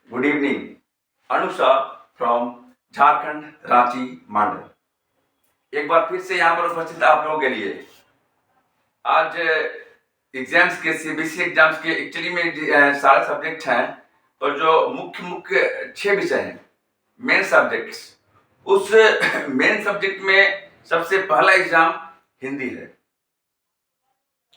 Good evening. Anusha from Jharkhand, Ranchi, Mandal. एक बार फिर से यहाँ पर उपस्थित आप लोगों के लिए। आज एग्जाम्स के सीबीएसई एग्जाम्स के एक्चुअली में सारे सब्जेक्ट हैं, और जो मुख्य मुख्य 6 विषय हैं, मेन सब्जेक्ट्स, उस मेन सब्जेक्ट में सबसे पहला एग्जाम हिंदी है।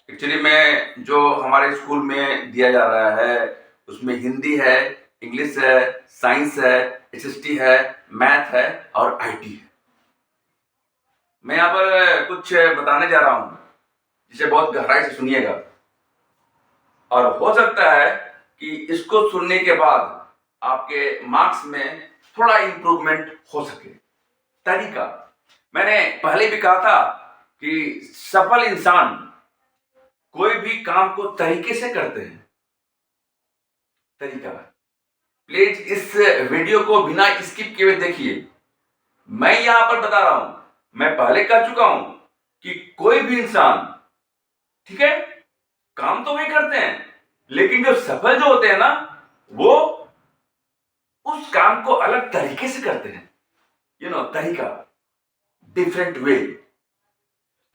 एक्चुअली में जो हमारे स्कूल में दिया जा रहा है उसमें हिंदी है, इंग्लिश है, साइंस है, एसएसटी है, मैथ है और आईटी है। मैं यहाँ पर कुछ बताने जा रहा हूँ जिसे बहुत गहराई से सुनिएगा, और हो सकता है कि इसको सुनने के बाद आपके मार्क्स में थोड़ा इंप्रूवमेंट हो सके। तरीका, मैंने पहले भी कहा था कि सफल इंसान कोई भी काम को तरीके से करते हैं। तरीका, प्लीज इस वीडियो को बिना स्किप किए हुए देखिए। मैं यहां पर बता रहा हूं, मैं पहले कह चुका हूं कि कोई भी इंसान, ठीक है, काम तो वही करते हैं, लेकिन जो सफल जो होते हैं ना, वो उस काम को अलग तरीके से करते हैं। तरीका, डिफरेंट वे।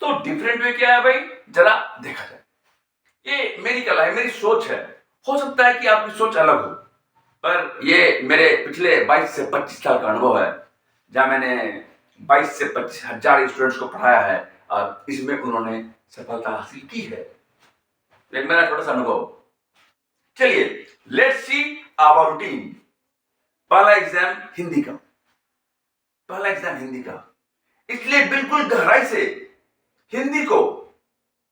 तो डिफरेंट वे क्या है भाई, जरा देखा जाए। ये मेरी कला है, मेरी सोच है। हो सकता है कि आपकी सोच अलग हो, पर ये मेरे पिछले 22 से 25 साल का अनुभव है, जहां मैंने 22 से 25 हजार स्टूडेंट्स को पढ़ाया है और इसमें उन्होंने सफलता हासिल की है। एक मेरा छोटा सा अनुभव। चलिए, लेट्स सी आवर रूटीन। पहला एग्जाम हिंदी का, पहला एग्जाम हिंदी का, इसलिए बिल्कुल गहराई से हिंदी को,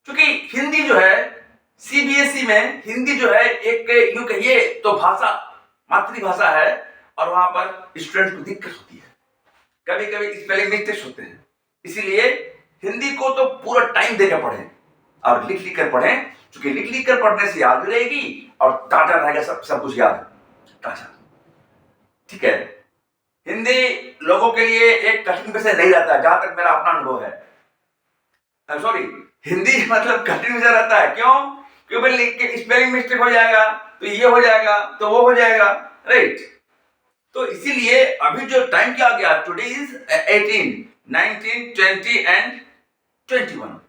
क्योंकि हिंदी जो है सीबीएसई में, हिंदी जो है एक यूं कहिए तो भाषा, मातृभाषा है, और वहां पर स्टूडेंट को दिक्कत होती है, कभी कभी स्पेलिंग मिस्टेक्स होते हैं। इसीलिए हिंदी को तो पूरा टाइम देकर पढ़ें और लिख लिख कर पढ़ें, क्योंकि लिख लिख कर पढ़ने से याद रहेगी और ताजा रहेगा, सब कुछ याद ताजा। ठीक है, हिंदी लोगों के लिए एक कठिन विषय नहीं रहता, जहां तक मेरा अपना अनुभव है। सॉरी, हिंदी मतलब कठिन विषय रहता है। क्यों? क्योंकि लिख के स्पेलिंग मिस्टेक हो जाएगा, तो ये हो जाएगा, तो वो हो जाएगा, राइट। तो इसीलिए अभी जो टाइम क्या आ गया, today is 18, 19, 20 and 21।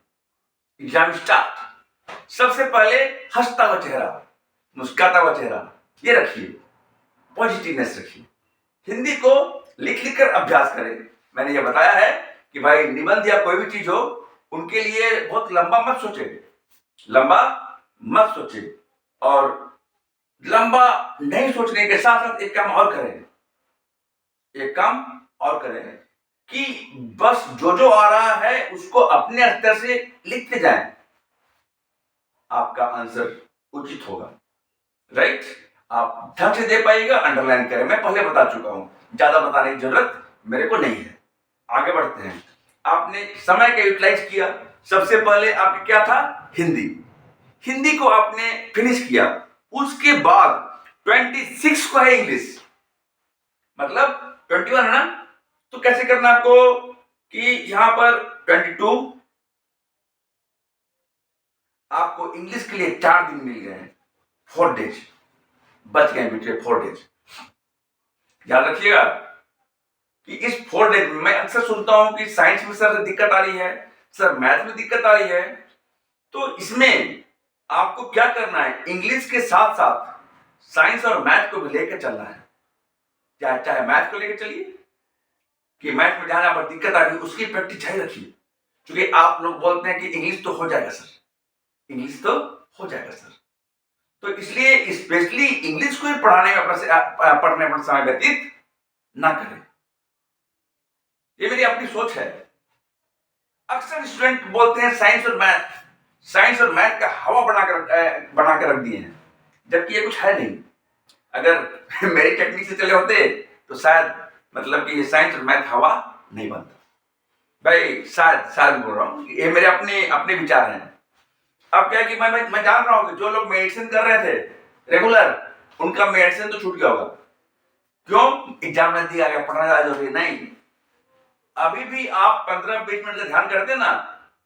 Exam start. सबसे पहले हंसता हुआ चेहरा, मुस्कुराता हुआ चेहरा, ये रखिए, पॉजिटिवनेस रखिए। हिंदी को लिख लिख कर अभ्यास करें। मैंने ये बताया है कि भाई निबंध या कोई भी चीज हो, उनके लिए बहुत लंबा मत सोचे, लंबा मत सोचे, और लंबा नहीं सोचने के साथ साथ एक काम और करें, एक काम और करें कि बस जो जो आ रहा है उसको अपने स्तर से लिखते जाएं, आपका आंसर उचित होगा, राइट। आप ढंग से दे पाइएगा, अंडरलाइन करें। मैं पहले बता चुका हूं, ज्यादा बताने की जरूरत मेरे को नहीं है। आगे बढ़ते हैं। आपने समय का यूटिलाइज किया। सबसे पहले आपके क्या था, हिंदी। हिंदी को आपने फिनिश किया, उसके बाद 26 को है इंग्लिश, मतलब 21 है ना। तो कैसे करना आपको कि यहां पर 22, आपको इंग्लिश के लिए 4 दिन मिल गए, 4 डेज बच गए बेटे, 4 डेज। याद रखिएगा कि इस 4 डेज में, मैं अक्सर सुनता हूं कि साइंस में सर दिक्कत आ रही है, सर मैथ में दिक्कत आ रही है। तो इसमें आपको क्या करना है, इंग्लिश के साथ साथ साइंस और मैथ को भी लेकर चलना है। चाहे मैथ को लेकर चलिए, कि मैथ में जहां पर दिक्कत आ रही है उसकी प्रैक्टिस जारी रखिए, क्योंकि आप लोग बोलते हैं कि इंग्लिश तो हो जाएगा सर, इंग्लिश तो हो जाएगा सर। तो इसलिए स्पेशली इंग्लिश को ही पढ़ने में समय व्यतीत ना करें। ये मेरी अपनी सोच है। अक्सर स्टूडेंट बोलते हैं साइंस और मैथ का हवा बना के रख दिए हैं, जबकि ये कुछ है नहीं। अगर मेरी टेक्निक से चले होते तो शायद, मतलब कि ये साइंस और मैथ हवा नहीं बनता भाई। शायद बोल रहा हूं, ये मेरे अपने विचार हैं। अब क्या है कि मैं जान रहा हूं कि जो लोग मेडिसिन कर रहे थे रेगुलर, उनका मेडिसिन तो छूट गया होगा। क्यों? एग्जाम नजदीक आ गया, पढ़ना ज्यादा जरूरी नहीं। अभी भी आप 15-20 मिनट का ध्यान करते ना,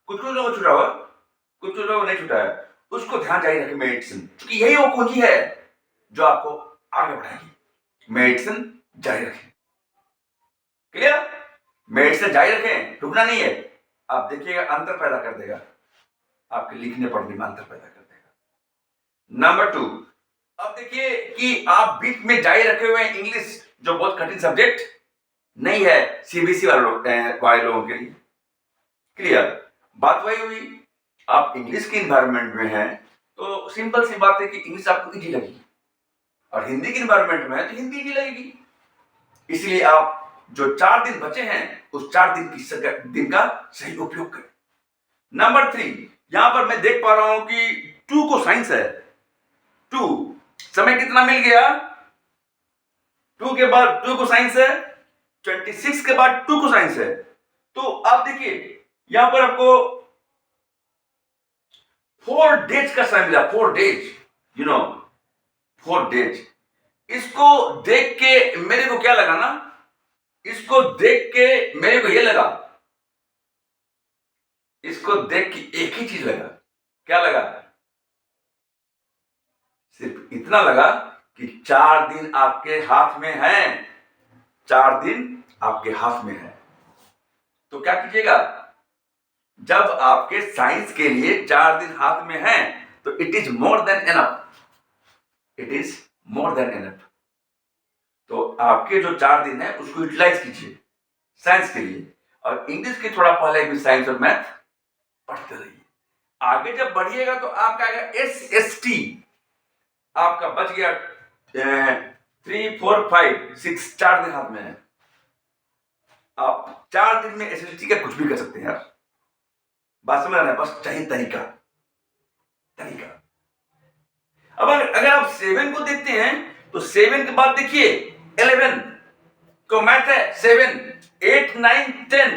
कुछ लोगों को छुटा हुआ, कुछ लोगों को नहीं छुटा है, उसको ध्यान जारी रखें मेडिसिन, क्योंकि यही वो कुंजी है जो आपको आगे बढ़ाएगी। मेडिटेशन जारी रखें। क्लियर? मेडिटेशन जारी रखें, रुकना नहीं है। आप देखिएगा अंतर पैदा कर देगा, आपके लिखने पढ़ने में अंतर पैदा कर देगा। नंबर 2, अब देखिए कि आप बीच में जारी रखे हुए हैं इंग्लिश, जो बहुत कठिन सब्जेक्ट नहीं है सीबीएसई वाले लोगों के लिए। क्लियर? बात वही हुई, आप इंग्लिश के इन्वायरमेंट में हैं तो सिंपल सी बात है कि इंग्लिश आपको इजी लगेगी, और हिंदी के इन्वायरमेंट में है तो हिंदी इजी लगेगी। इसलिए आप जो 4 दिन बचे हैं उस 4 दिन का सही उपयोग करें। नंबर 3, यहां पर मैं देख पा रहा हूं कि 2 को साइंस है। 2 समय कितना मिल गया? 2 के बाद 2 को साइंस है, 26 के बाद 2 को साइंस है। तो आप देखिए यहां पर आपको 4 डेज का समय मिला, 4 डेज, 4 डेज। इसको देख के मेरे को क्या लगा ना, इसको देख के मेरे को ये लगा, इसको देख के एक ही चीज लगा। क्या लगा? सिर्फ इतना लगा कि 4 दिन आपके हाथ में हैं, 4 दिन आपके हाथ में है। तो क्या कीजिएगा, जब आपके साइंस के लिए 4 दिन हाथ में हैं तो it is more than enough, it is more than enough. तो आपके जो 4 दिन है उसको यूटिलाइज कीजिए साइंस के लिए, और इंग्लिश के थोड़ा पहले भी साइंस और मैथ पढ़ते रहिए। आगे जब बढ़िएगा तो आपका आएगा SST, आपका बच गया 3, 4, 5, 6, 4 दिन हाथ में है। आप 4 दिन में SST का कुछ भी कर सकते हैं यार, बात समझ रहे हैं? बस चाहिए तरीका, तरीका। अब अगर आप 7 को देखते हैं तो 7 के बाद देखिए 11 को मैथ है, 7, 8, 9, 10,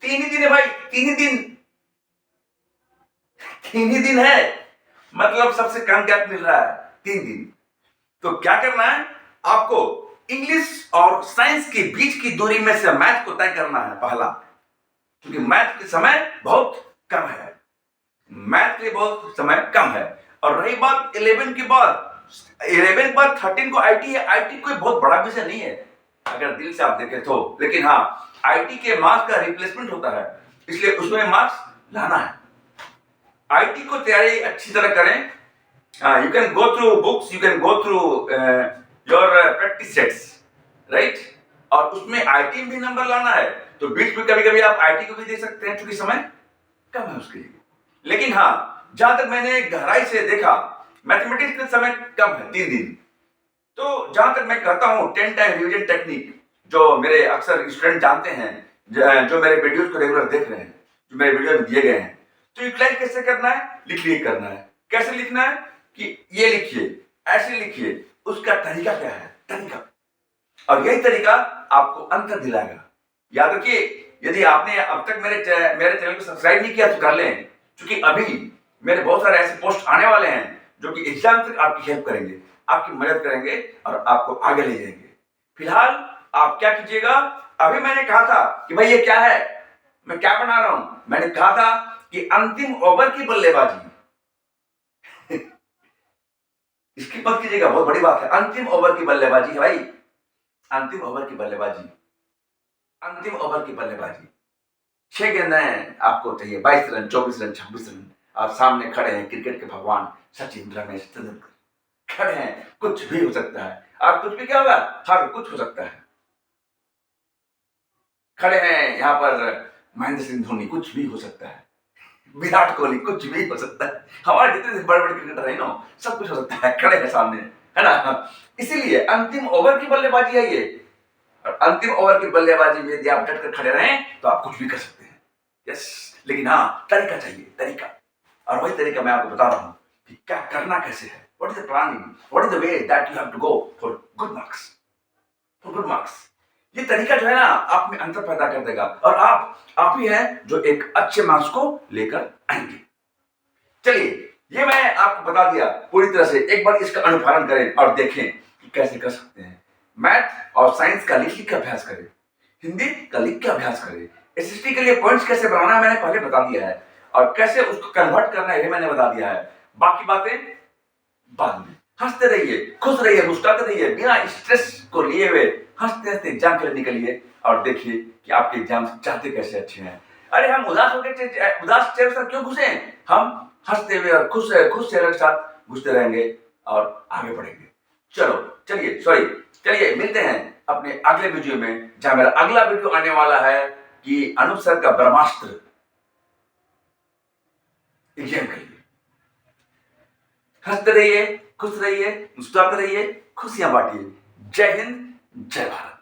3 ही दिन है भाई, 3 ही दिन, 3 ही दिन है, मतलब सबसे कम गैप मिल रहा है 3 दिन। तो क्या करना है आपको, इंग्लिश और साइंस के बीच की दूरी में से मैथ को तय करना है पहला, क्योंकि मैथ के समय बहुत कम है, मैथ के बहुत समय कम है। और रही बात 11 के बाद, 11 के बाद 13 को आईटी है। आईटी कोई बहुत बड़ा विषय नहीं है अगर दिल से आप देखें तो, लेकिन हाँ आईटी के मार्क्स का रिप्लेसमेंट होता है, इसलिए उसमें मार्क्स लाना है। आईटी को तैयारी अच्छी तरह करें, you can go through books, you can go through your practice sets, right? और उसमें आईटी में भी नंबर लाना है तो बीच में कभी कभी आप आईटी को भी दे सकते हैं, क्योंकि समय कम है उसके लिए। लेकिन हाँ, जहां तक मैंने गहराई से देखा, मैथमेटिक्स का समय कम है 3 दिन। तो जहां तक मैं कहता हूं 10 टाइम रिवीजन टेक्निक, जो मेरे अक्सर स्टूडेंट जानते हैं, जो मेरे वीडियोस को रेगुलर देख रहे हैं, जो मेरे वीडियो में दिए गए हैं, तो यूटिलाइज कैसे करना है, लिख लिए करना है। कैसे लिखना है कि ये लिखिए, ऐसे लिखिए, उसका तरीका क्या है, तरीका, और यही तरीका आपको अंतर दिलाएगा। याद रखिए, यदि आपने अब तक मेरे चैनल को सब्सक्राइब नहीं किया तो कर लें, क्योंकि अभी मेरे बहुत सारे ऐसे पोस्ट आने वाले हैं जो कि एग्जाम तक आपकी हेल्प करेंगे, आपकी मदद करेंगे और आपको आगे ले जाएंगे। फिलहाल आप क्या कीजिएगा, अभी मैंने कहा था कि भाई ये क्या है, मैं क्या बना रहा हूं, मैंने कहा था कि अंतिम ओवर की बल्लेबाजी इसकी मत कीजिएगा, बहुत बड़ी बात है। अंतिम ओवर की बल्लेबाजी है भाई, अंतिम ओवर की बल्लेबाजी, अंतिम ओवर की बल्लेबाजी। 6 गेंदें आपको चाहिए, 22 रन, 24 रन, 26 रन। आप सामने खड़े हैं क्रिकेट के भगवान सचिन, रमेश, तेंदुलकर खड़े हैं, कुछ भी हो सकता है। और कुछ भी क्या होगा, हर कुछ हो सकता है। खड़े हैं यहाँ पर महेंद्र सिंह धोनी, कुछ भी हो सकता है। विराट कोहली, कुछ भी हो सकता है। हमारे जितने बड़े बड़े क्रिकेटर हैं ना, सब कुछ हो सकता है, खड़े हैं सामने, है ना। इसीलिए अंतिम ओवर की बल्लेबाजी है ये, और अंतिम ओवर की बल्लेबाजी में यदि आप डट कर खड़े रहें तो आप कुछ भी कर सकते हैं। यस, लेकिन हाँ तरीका चाहिए, तरीका। और वही तरीका मैं आपको बता रहा हूं कि क्या करना कैसे है, what is the planning, what is the way that you have to go for good marks, for good marks. ये तरीका जो है ना आप में अंतर पैदा कर देगा, और आप ही हैं जो एक अच्छे मार्क्स को लेकर आएंगे। चलिए, ये मैं आपको बता दिया पूरी तरह से। एक बार इसका अनुपालन करें और देखें कि कैसे कर सकते हैं। मैथ और साइंस का लिख के अभ्यास करें, हिंदी का लिख के अभ्यास करें। एसएसटी के लिए पॉइंट्स कैसे बनाना है मैंने पहले बता दिया है, और कैसे उसको कन्वर्ट करना है ये मैंने बता दिया है। बाकी बातें बाद में। हंसते रहिए, खुश रहिए, मुस्कुराते रहिए, बिना स्ट्रेस को लिए हुए हंसते हंसते एग्जाम के लिए निकलिए और देखिए कि आपके एग्जाम जाते कैसे अच्छे हैं। अरे हम उदास होकर उदास चेहरे के साथ क्यों घुसे? हम हंसते हुए और खुश चेहरे के साथ घुसते रहेंगे और आगे बढ़ेंगे। चलिए मिलते हैं अपने अगले वीडियो में, जहां मेरा अगला वीडियो आने वाला है कि अनूप सर का ब्रह्मास्त्र एग्जाम के लिए। हंसते रहिए, खुश रहिए, मुस्कुराते रहिए, खुशियां बांटिए। जय हिंद, जय भारत।